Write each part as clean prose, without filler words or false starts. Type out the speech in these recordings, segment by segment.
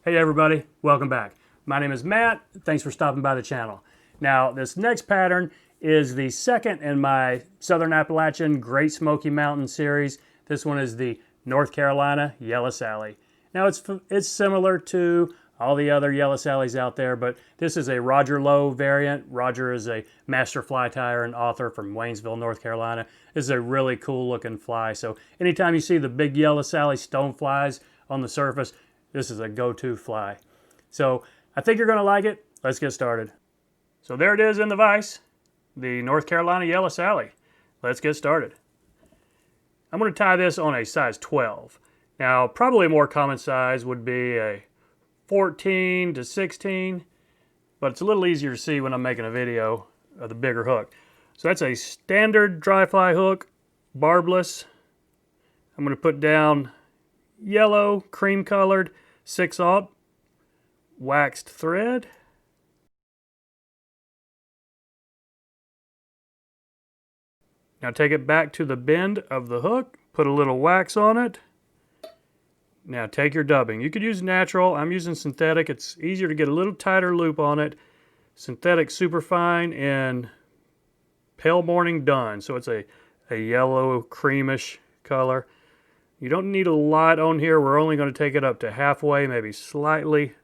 Hey everybody, welcome back. My name is Matt. Thanks for stopping by the channel. Now, this next pattern is the second in my Southern Appalachian Great Smoky Mountains series. This one is the North Carolina Yellow Sally. Now, it's similar to all the other Yellow Sallies out there, but this is a Roger Lowe variant. Roger is a master fly tyer and author from Waynesville, North Carolina. This is a really cool looking fly. So anytime you see the big Yellow Sally stoneflies on the surface, this is a go-to fly. So I think you're going to like it. Let's get started. So there it is in the vise, the North Carolina Yellow Sally. Let's get started. I'm going to tie this on a size 12. Now, probably a more common size would be a 14 to 16, but it's a little easier to see when I'm making a video of the bigger hook. So that's a standard dry fly hook, barbless. I'm going to put down yellow, cream colored, 6/0 waxed thread. Now take it back to the bend of the hook, put a little wax on it. Now take your dubbing. You could use natural, I'm using synthetic. It's easier to get a little tighter loop on it. Synthetic Superfine in Pale Morning Dun. So it's a yellow creamish color. You don't need a lot on here. We're only going to take it up to halfway, maybe slightly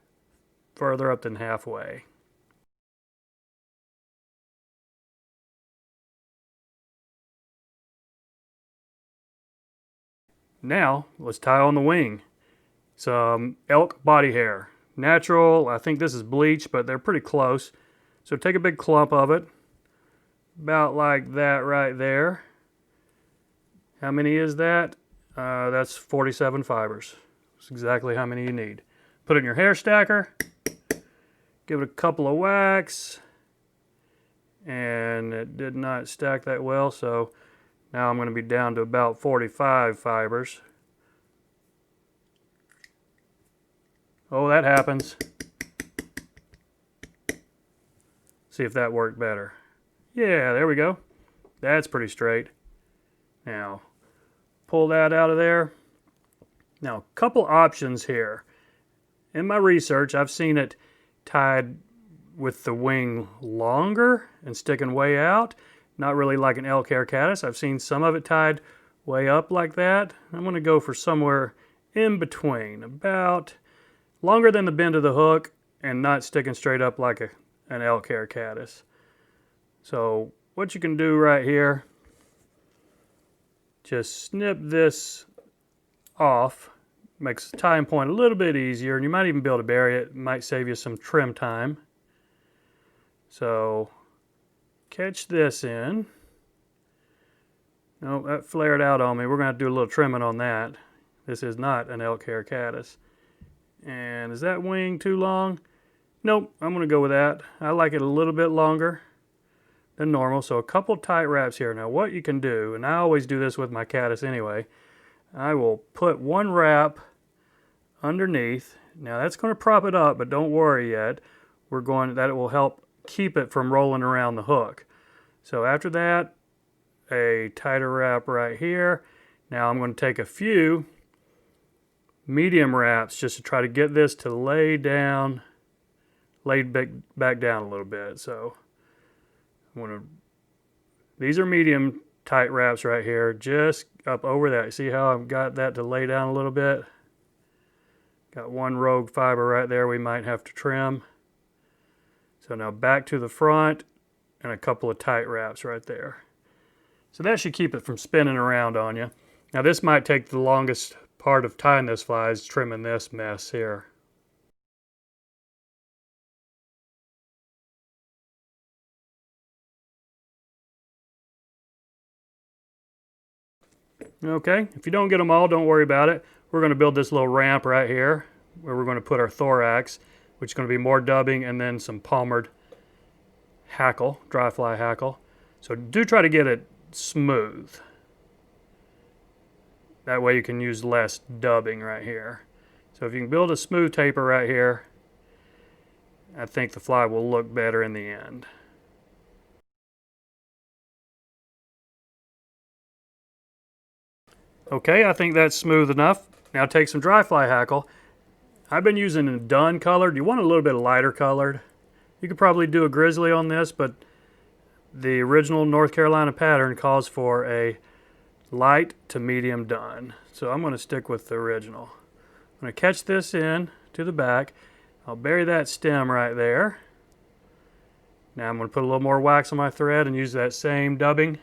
further up than halfway. Now, let's tie on the wing. Some elk body hair. Natural, I think this is bleach, but they're pretty close. So take a big clump of it, about like that right there. How many is that? That's 47 fibers. That's exactly how many you need. Put it in your hair stacker, give it a couple of whacks, and it did not stack that well, so now I'm going to be down to about 45 fibers. Oh, that happens. See if that worked better. Yeah, there we go. That's pretty straight. Now, pull that out of there. Now, a couple options here. In my research, I've seen it tied with the wing longer and sticking way out. Not really like an elk hair caddis. I've seen some of it tied way up like that. I'm going to go for somewhere in between, about longer than the bend of the hook and not sticking straight up like an elk hair caddis. So what you can do right here, just snip this off, makes the tying point a little bit easier, and you might even be able to bury it. It might save you some trim time. So catch this in. No, that flared out on me. We're going to have to do a little trimming on that. This is not an elk hair caddis. And is that wing too long? Nope, I'm going to go with that. I like it a little bit longer than normal, so a couple tight wraps here. Now what you can do, and I always do this with my caddis anyway, I will put one wrap underneath. Now that's going to prop it up, but don't worry yet. That will help keep it from rolling around the hook. So after that, a tighter wrap right here. Now I'm going to take a few medium wraps just to try to get this to lay back down a little bit. So these are medium tight wraps right here, just up over that. See how I've got that to lay down a little bit? Got one rogue fiber right there we might have to trim. So now back to the front and a couple of tight wraps right there. So that should keep it from spinning around on you. Now this might take the longest part of tying this fly, is trimming this mess here. Okay, if you don't get them all, don't worry about it. We're going to build this little ramp right here where we're going to put our thorax, which is going to be more dubbing and then some palmered hackle, dry fly hackle. So do try to get it smooth. That way you can use less dubbing right here. So if you can build a smooth taper right here, I think the fly will look better in the end. Okay, I think that's smooth enough. Now take some dry fly hackle. I've been using a dun colored. You want a little bit lighter colored. You could probably do a grizzly on this, but the original North Carolina pattern calls for a light to medium dun. So I'm going to stick with the original. I'm going to catch this in to the back. I'll bury that stem right there. Now I'm going to put a little more wax on my thread and use that same dubbing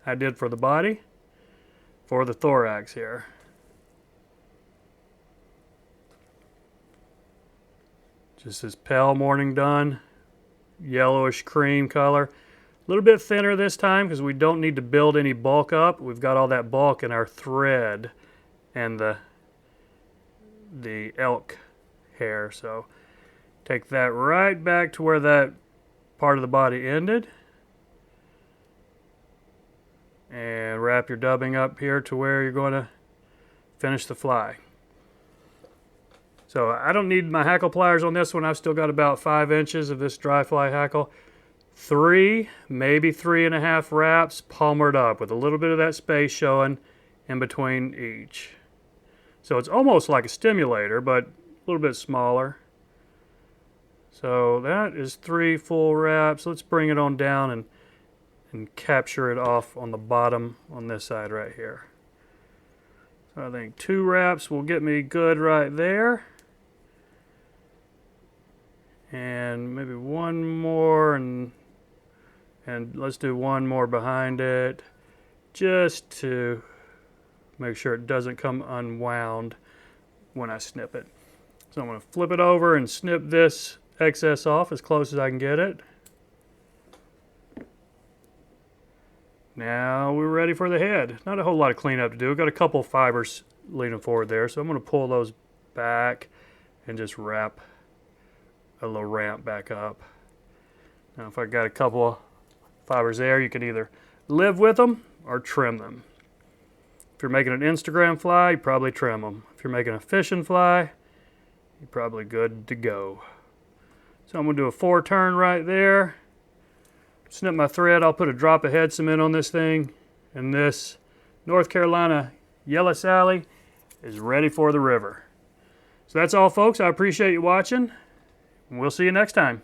I did for the body for the thorax here. Just this pale morning dun, yellowish cream color. A little bit thinner this time because we don't need to build any bulk up. We've got all that bulk in our thread and the elk hair. So take that right back to where that part of the body ended. And wrap your dubbing up here to where you're going to finish the fly. So I don't need my hackle pliers on this one. I've still got about 5 inches of this dry fly hackle. 3, maybe 3.5 wraps palmered up with a little bit of that space showing in between each. So it's almost like a stimulator, but a little bit smaller. So that is 3 full wraps. Let's bring it on down and capture it off on the bottom on this side right here. So I think 2 wraps will get me good right there. And maybe 1 more, and let's do 1 more behind it, just to make sure it doesn't come unwound when I snip it. So I'm going to flip it over and snip this excess off as close as I can get it. Now we're ready for the head. Not a whole lot of cleanup to do. We've got a couple fibers leaning forward there, so I'm going to pull those back and just wrap a little ramp back up. Now if I got a couple of fibers there, you can either live with them or trim them. If you're making an Instagram fly, you probably trim them. If you're making a fishing fly, you're probably good to go. So I'm going to do a 4 turn right there. Snip my thread. I'll put a drop of head cement on this thing, and this North Carolina Yellow Sally is ready for the river. So that's all, folks. I appreciate you watching. We'll see you next time.